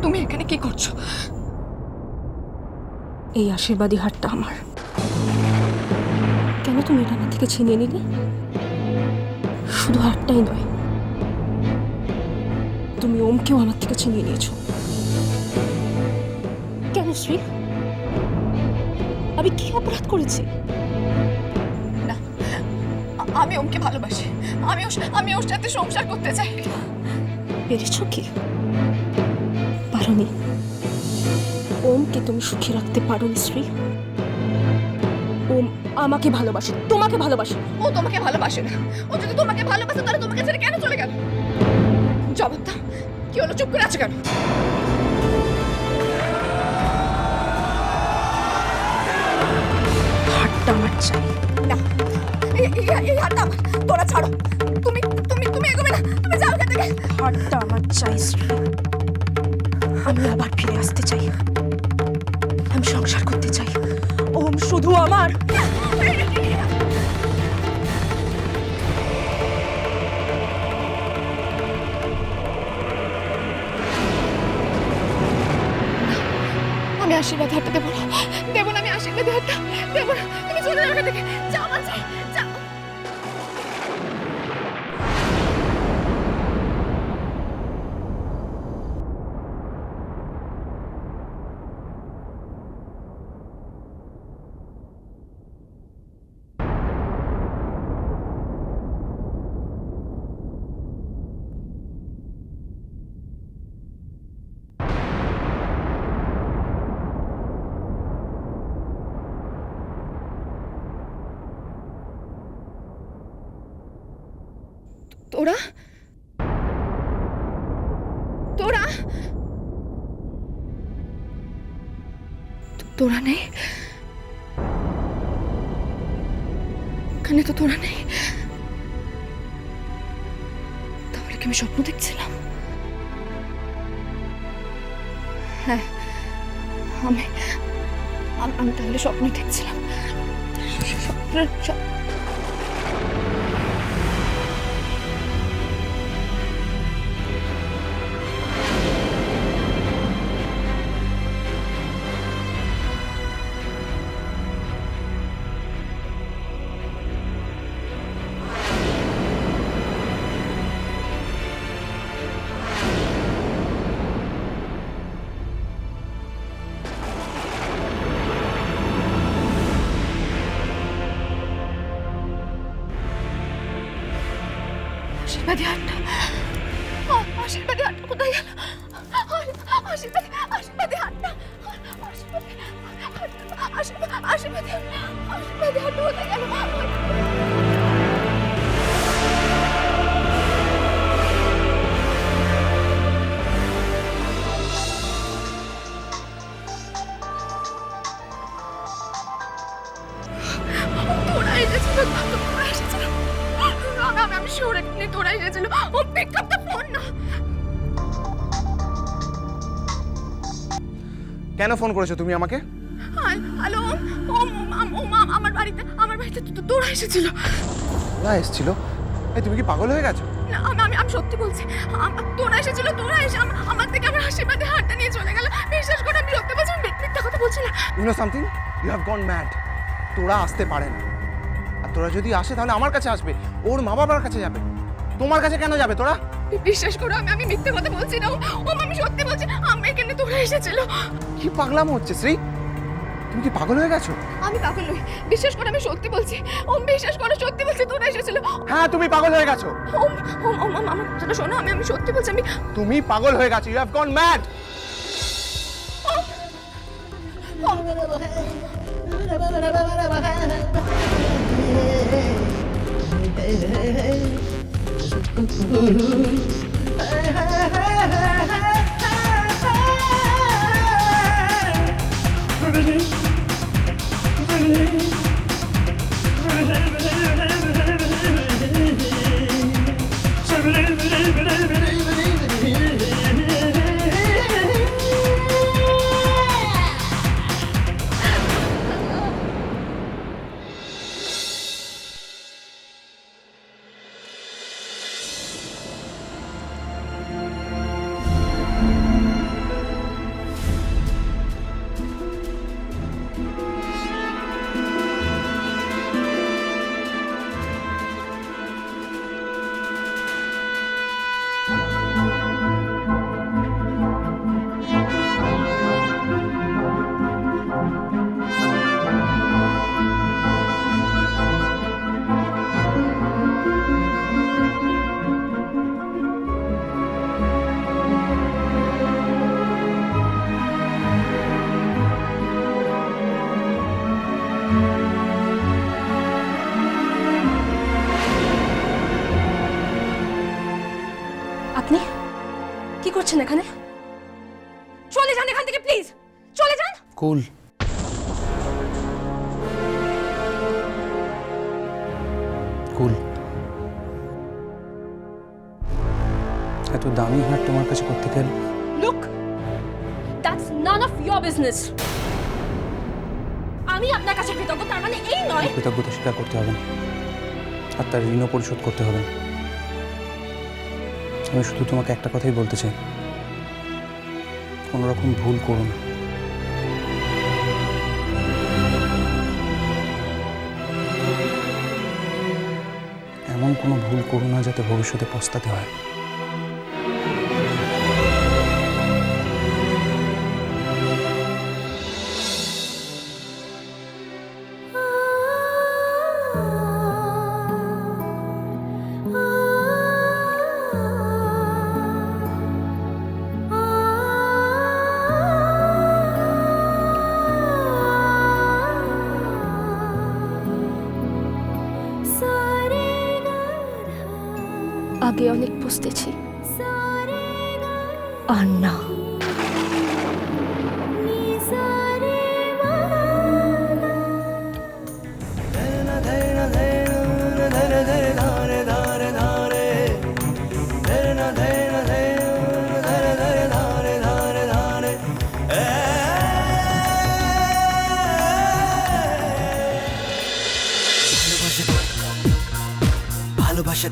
তুমি এখানে কি করছো? এই আশীর্বাদী হারটা আমার। কেন তুমি এটা আমার থেকে ছিনিয়ে নিলে? শুধু হারটাই নয়, তুমি ওমকেও আমার থেকে ছিনিয়ে নিয়েছো। কেন শ্রী? আমি কি অপরাধ করেছি? না, আমি ওমকে ভালোবাসি। আমি ওর সাথে সংসার করতে চাই। পেরেছ কি? পারোনি। ওমকে তুমি সুখী রাখতে পারোনি শ্রী। ওম আমাকে ভালোবাসে, তোমাকে ভালোবাসে। ও তোমাকে ভালোবাসে না। ও যদি তোমাকে ভালোবাসে তাহলে তোমাকে ছেড়ে কেন চলে গেল? জবাব দাও। কি হলো, চুপ করে আছো কেন? হারটা আমার চাই। না, এই হাতটা আমার। তোরা ছাড়ো। তুমি তুমি তুমি এগোবে না। তুমি যাও এখান থেকে। হারটা আমার চাই শ্রী। আমি আবার ফিরে আসতে চাই। আমি সংসার করতে চাই। ওম শুধু আমার। আমি আশীর্বাদ হাতটা দেবো না। দেবো না, আমি আশীর্বাদ হাতটা দেবো না। তুমি চলে যাও এখান থেকে। যাও বলছি, যাও। তোরা তোরা তোরা নেই ওখানে, তো তোরা নেই। তাহলে কি আমি স্বপ্ন দেখছিলাম? হ্যাঁ, আমি আমি তাহলে স্বপ্ন দেখছিলাম। স্বপ্ন আশীর্বাদী হাতটা, আশীর্বাদী হাতটা কোথায় গেল? আশীর্বাদী হাতটা, আশীর্বাদী হাতটা কোথায় গেল? তোরা এসেছিল, তোরা এসেছিল। আমি শিওর এখানে তোরা এসেছিল। ও পিক আপ দ্য ফোন না। কেন ফোন করেছো তুমি আমাকে? হ্যালো, আমার বাড়িতে তোরা এসেছিল। না এসেছিল? এই তুমি কি পাগল হয়ে গেছো? না, আমি সত্যি বলছি। তোরা এসেছিল, তোরা এসে আমার থেকে আমার আশীর্বাদে হাতটা নিয়ে চলে গেল। বিশ্বাস করে, আমি সত্যি বলছি, আমি মিথ্যা কথা বলছি না। You know something, you have gone mad. তোরা আসতে পারে না। আর তোরা যদি আসে তাহলে আমার কাছে আসবে, ওর মা বাবার কাছে যাবে। তোমার কাছে কেন যাবে তোরা? বিশ্বাস করো, আমি মিথ্যে কথা বলছি না। আমি সত্যি বলছি, আমি এখানে তোরা এসেছিল। কি পাগলামো হচ্ছে শ্রী? তুমি কি পাগল হয়ে গেছো? আমি পাগল নই, বিশ্বাস করো, আমি সত্যি বলছি। বিশ্বাস করো, সত্যি বলছি, তোরা এসেছিল। হ্যাঁ তুমি পাগল হয়ে গেছো। আমার কথাটা শোনো, আমি সত্যি বলছি। তুমি পাগল হয়ে গেছো, ইউ হ্যাভ গন ম্যাড। কি করছেন এখানে? চলে যান এখান থেকে প্লিজ, চলে যান। কুল, কুল, এত দামি হার তোমার কাছে করতে গেল? Look, that's none of your business. আমি আপনার কাছে কৃতজ্ঞ, তার মানে এই নয়। কৃতজ্ঞতা স্বীকার করতে হবে না, আর তার ঋণও পরিশোধ করতে হবে না। আমি শুধু তোমাকে একটা কথাই বলতে চাই, কোনো রকম ভুল করো না। এমন কোনো ভুল করো না যাতে ভবিষ্যতে পস্তাতে হয়। আগে অনেক বুঝতেছি, আর না। ভালোবাসা